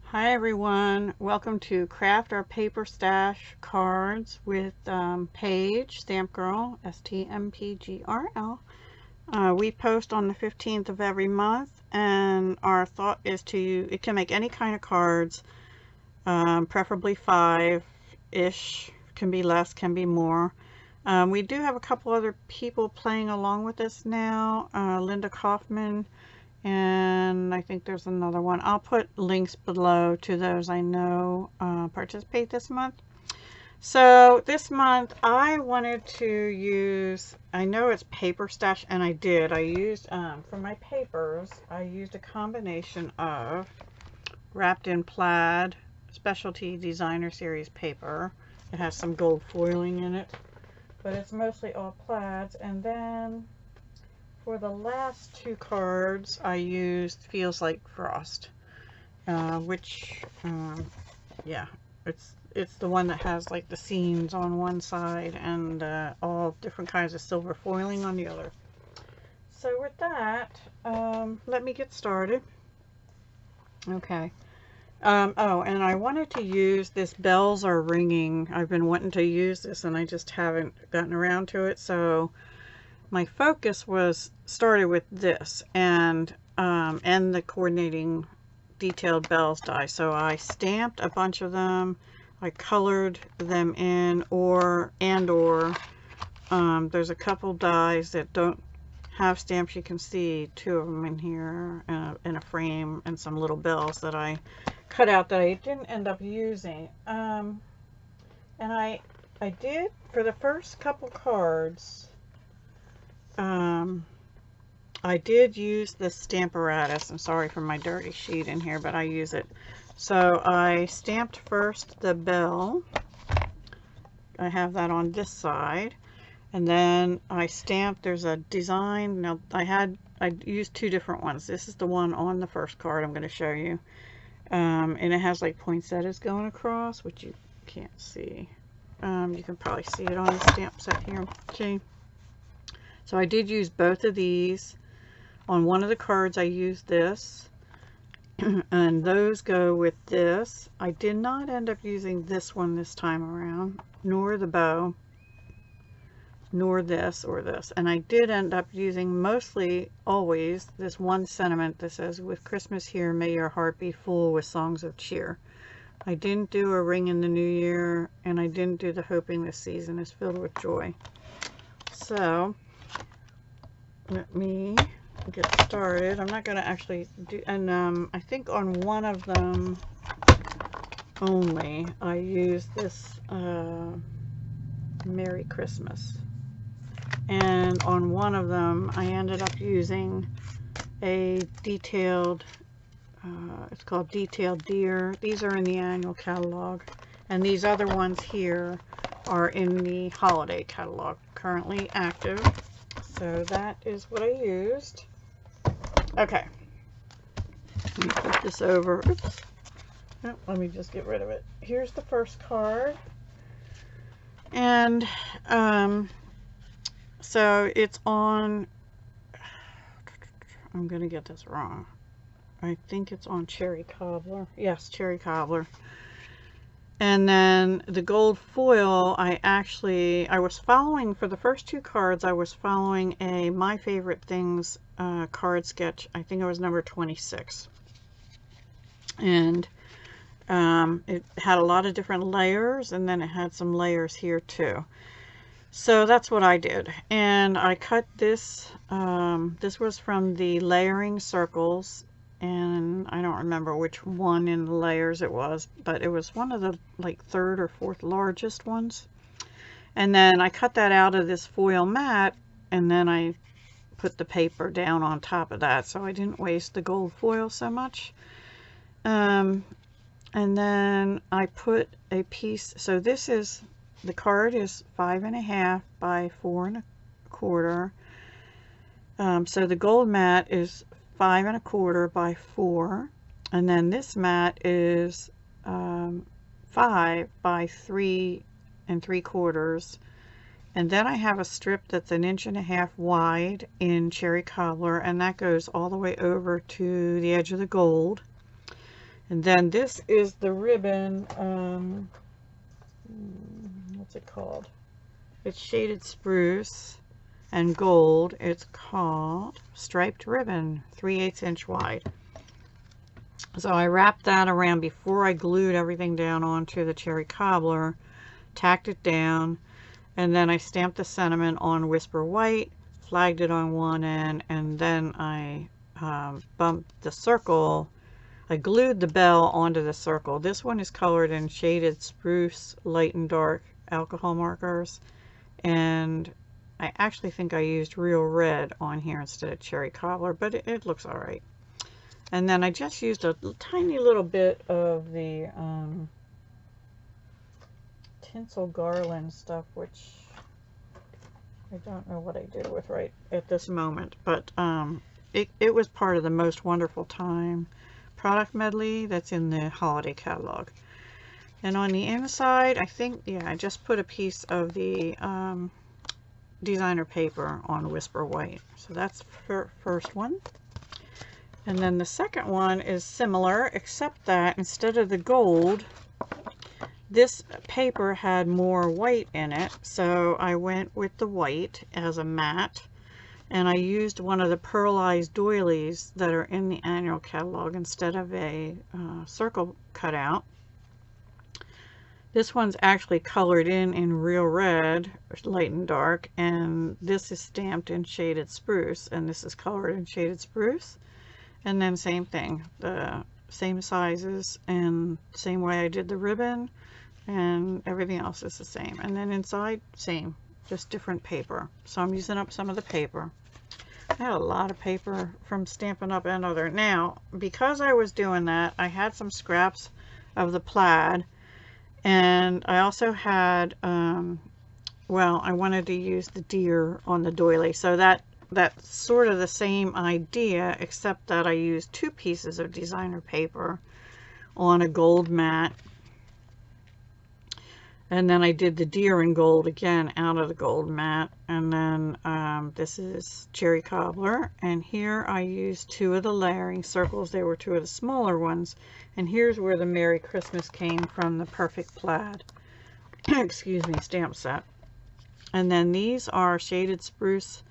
Hi everyone, welcome to Craft Our Paper Stash Cards with Paige, Stmpgrl, Stmpgrl. We post on the 15th of every month, and our thought is it can make any kind of cards, preferably 5-ish, can be less, can be more. We do have a couple other people playing along with us now, Linda Kaufman, and I think there's another one. I'll put links below to those I know participate this month. So this month I wanted to use, I know it's paper stash, and I used, for my papers, I used a combination of wrapped in plaid specialty designer series paper. It has some gold foiling in it, but it's mostly all plaids. And then for the last two cards, I used Feels Like Frost, which, yeah, it's the one that has like the seams on one side and all different kinds of silver foiling on the other. So with that, let me get started. Okay. Oh, and I wanted to use this Bells Are Ringing. I've been wanting to use this and I just haven't gotten around to it, so my focus started with this and the coordinating detailed bells die. So I stamped a bunch of them, I colored them in, or there's a couple dies that don't have stamps. You can see two of them in here in a frame, and some little bells that I cut out that I didn't end up using. And I did, for the first couple cards, I did use the Stamparatus. I'm sorry for my dirty sheet in here, but I use it. So I stamped first the bell. I have that on this side. And then I stamped, there's a design. Now I used two different ones. This is the one on the first card I'm going to show you. And it has like poinsettias going across, which you can't see. You can probably see it on the stamp set here. Okay. So I did use both of these. On one of the cards I used this, and those go with this. I did not end up using this one this time around, nor the bow, nor this or this. And I did end up using mostly, always, this one sentiment that says, "With Christmas here, may your heart be full with songs of cheer." I didn't do a Ring in the New Year, and I didn't do the Hoping This Season is Filled with Joy. So let me get started. I'm not going to actually do, and I think on one of them only I used this Merry Christmas, and on one of them I ended up using a detailed, it's called Detailed Deer. These are in the annual catalog, and these other ones here are in the holiday catalog, currently active. So that is what I used. Okay, let me put this over. Oops. Oh, let me just get rid of it. Here's the first card. And so it's on, I'm going to get this wrong. I think it's on Cherry Cobbler. Yes, Cherry Cobbler. And then the gold foil, I was following, for the first two cards, I was following a My Favorite Things card sketch. I think it was number 26. And it had a lot of different layers, and then it had some layers here too. So that's what I did. And I cut this, this was from the Layering Circles, and I don't remember which one in the layers it was, but it was one of the like third or fourth largest ones. And then I cut that out of this foil mat, and then I put the paper down on top of that, so I didn't waste the gold foil so much. And then I put a piece, so this is, the card is 5.5 by 4 1/4. So the gold mat is 5 1/4 by 4, and then this mat is 5 by 3 3/4, and then I have a strip that's 1.5 inches wide in Cherry Cobbler, and that goes all the way over to the edge of the gold. And then this is the ribbon, what's it called? It's shaded spruce and gold. It's called Striped Ribbon, 3/8 inch wide. So I wrapped that around before I glued everything down onto the cherry cobbler, tacked it down, and then I stamped the sentiment on Whisper White, flagged it on one end, and then I bumped the circle. I glued the bell onto the circle. This one is colored in shaded spruce, light and dark alcohol markers, and I actually think I used real red on here instead of cherry cobbler, but it looks all right. And then I just used a tiny little bit of the tinsel garland stuff, which I don't know what I did with right at this moment, but it was part of the Most Wonderful Time product medley that's in the holiday catalog. And on the inside, I think, yeah, I just put a piece of the designer paper on Whisper White. So that's the first one. And then the second one is similar, except that instead of the gold, this paper had more white in it. So I went with the white as a matte, and I used one of the pearlized doilies that are in the annual catalog instead of a circle cutout. This one's actually colored in real red, light and dark, and this is stamped in shaded spruce, and this is colored in shaded spruce. And then same thing, the same sizes and same way I did the ribbon, and everything else is the same. And then inside, same, just different paper. So I'm using up some of the paper. I had a lot of paper from Stampin' Up and other. Now, because I was doing that, I had some scraps of the plaid, and I also had, well, I wanted to use the deer on the doily. So that's sort of the same idea, except that I used 2 pieces of designer paper on a gold mat. And then I did the deer in gold again out of the gold mat. And then this is cherry cobbler. And here I used 2 of the layering circles. They were 2 of the smaller ones. And here's where the Merry Christmas came from, the Perfect Plaid, excuse me, stamp set. And then these are shaded spruce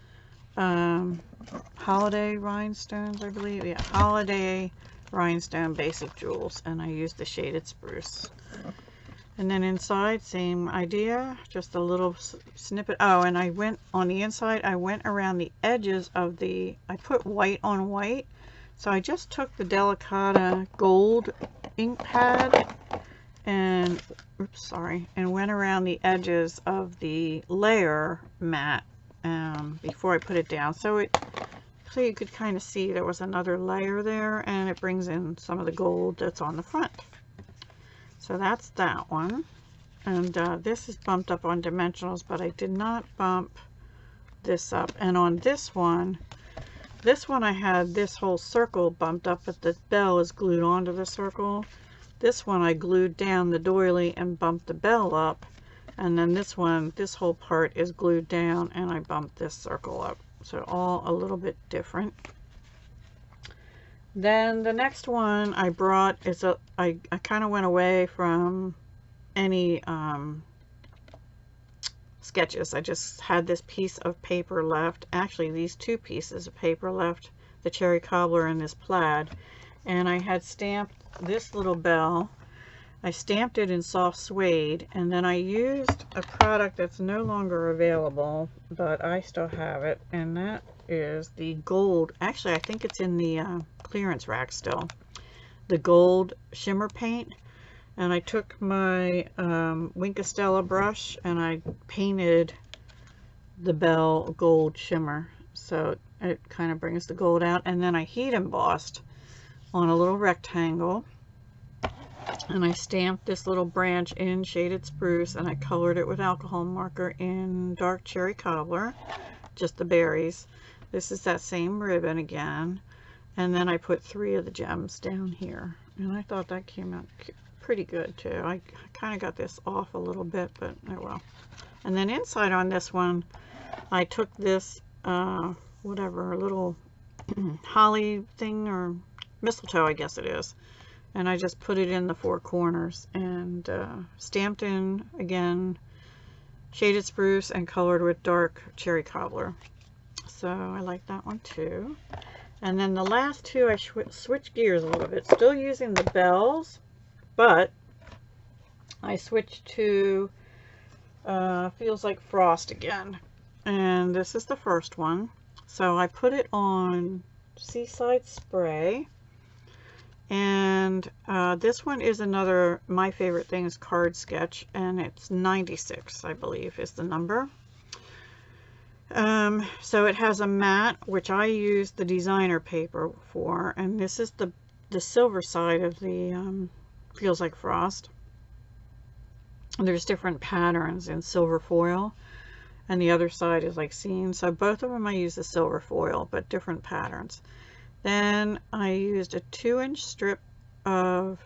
holiday rhinestones, I believe. Yeah, holiday rhinestone basic jewels. And I used the shaded spruce. And then inside, same idea, just a little snippet. Oh, and I went on the inside, I went around the edges of the, I put white on white. So I just took the Delicata gold ink pad and, oops, sorry, and went around the edges of the layer mat before I put it down. So you could kind of see there was another layer there, and it brings in some of the gold that's on the front. So that's that one. And this is bumped up on dimensionals, but I did not bump this up. And on this one I had this whole circle bumped up, but the bell is glued onto the circle. This one I glued down the doily and bumped the bell up. And then this one, this whole part is glued down, and I bumped this circle up. So all a little bit different. Then the next one I brought is I kind of went away from any sketches. I just had this piece of paper left. Actually, these 2 pieces of paper left, the cherry cobbler and this plaid. And I had stamped this little bell. I stamped it in soft suede, and then I used a product that's no longer available, but I still have it, and that is the gold. Actually, I think it's in the clearance rack still. The gold shimmer paint. And I took my Wink Estella brush and I painted the bell gold shimmer. So it kind of brings the gold out. And then I heat embossed on a little rectangle. And I stamped this little branch in shaded spruce, and I colored it with alcohol marker in dark cherry cobbler, just the berries. This is that same ribbon again. And then I put 3 of the gems down here. And I thought that came out pretty good too. I kind of got this off a little bit, but oh well. And then inside on this one, I took this, whatever, little holly thing, or mistletoe, I guess it is. and I just put it in the 4 corners, and stamped in again shaded spruce and colored with dark cherry cobbler. So I like that one too. And then the last 2 I switched gears a little bit, still using the bells, but I switched to Feels Like Frost again, and this is the first one. So I put it on Seaside Spray, and this one is another My Favorite Things card sketch, and it's 96, I believe is the number. So it has a matte, which I used the designer paper for, and this is the silver side of the Feels Like Frost. There's different patterns in silver foil, and the other side is like seen. So both of them I use the silver foil, but different patterns. Then I used a 2-inch strip of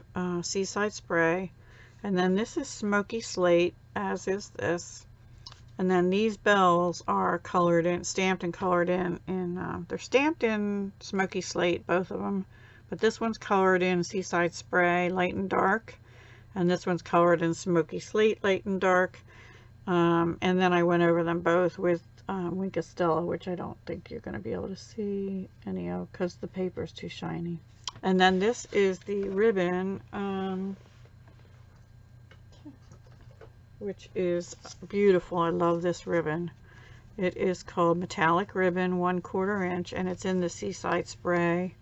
Seaside Spray, and then this is Smoky Slate, as is this. And then these bells are colored in, stamped and colored in they're stamped in Smoky Slate, both of them, but this one's colored in Seaside Spray, light and dark, and this one's colored in Smoky Slate, light and dark. And then I went over them both with Wink Stella, which I don't think you're going to be able to see any of because the paper is too shiny. And then this is the ribbon, which is beautiful. I love this ribbon. It is called Metallic Ribbon, 1/4 inch, and it's in the Seaside Spray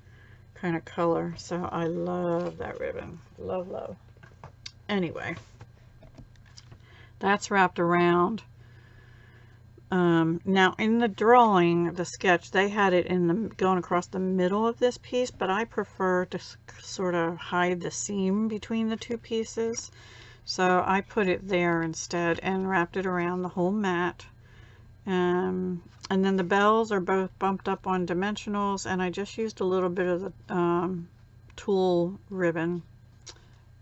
kind of color. So I love that ribbon. Love, love. Anyway, that's wrapped around. Now in the drawing, the sketch, they had it in the going across the middle of this piece, but I prefer to sort of hide the seam between the 2 pieces. So I put it there instead and wrapped it around the whole mat. And then the bells are both bumped up on dimensionals, and I just used a little bit of the tulle ribbon,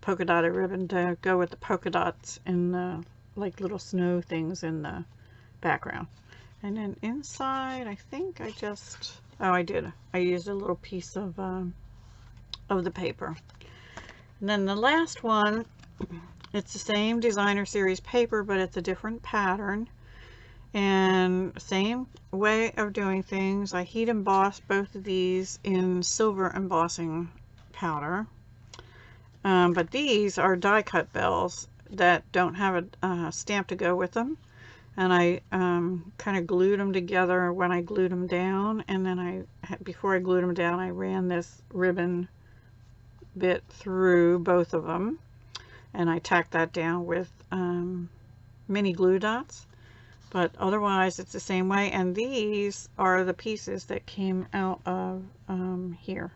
polka dotted ribbon, to go with the polka dots in the like little snow things in the background. And then inside, I think I just, oh, I did. I used a little piece of the paper. And then the last one, it's the same designer series paper, but it's a different pattern. And same way of doing things. I heat embossed both of these in silver embossing powder. But these are die cut bells that don't have a stamp to go with them. And I kind of glued them together when I glued them down. And then before I glued them down, I ran this ribbon bit through both of them. And I tacked that down with mini glue dots. But otherwise it's the same way. And these are the pieces that came out of here.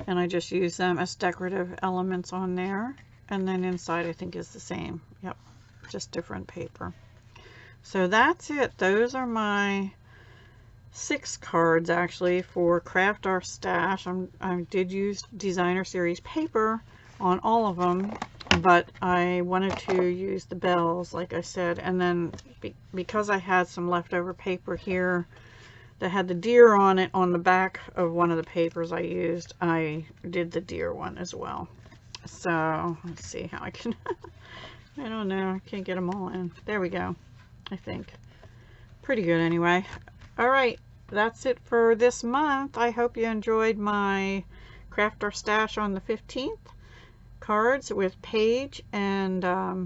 And I just use them as decorative elements on there. And then inside I think is the same. Yep, just different paper. So that's it. Those are my 6 cards actually for Craft Our Stash. I did use designer series paper on all of them, but I wanted to use the bells like I said. And then because I had some leftover paper here that had the deer on it on the back of one of the papers I used, I did the deer one as well. So let's see how I can I don't know, I can't get them all in. There we go. I think pretty good anyway. All right, that's it for this month. I hope you enjoyed my Craft Our Stash on the 15th cards with Paige and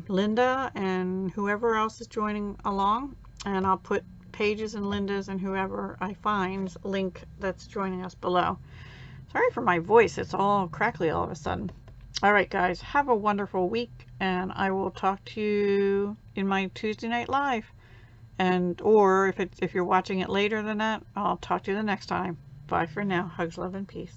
Linda and whoever else is joining along, and I'll put Paige's and Linda's and whoever I find's link that's joining us below. Sorry for my voice, it's all crackly all of a sudden. All right guys, have a wonderful week, and I will talk to you in my Tuesday night live, and or if you're watching it later than that, I'll talk to you the next time. Bye for now. Hugs, love, and peace.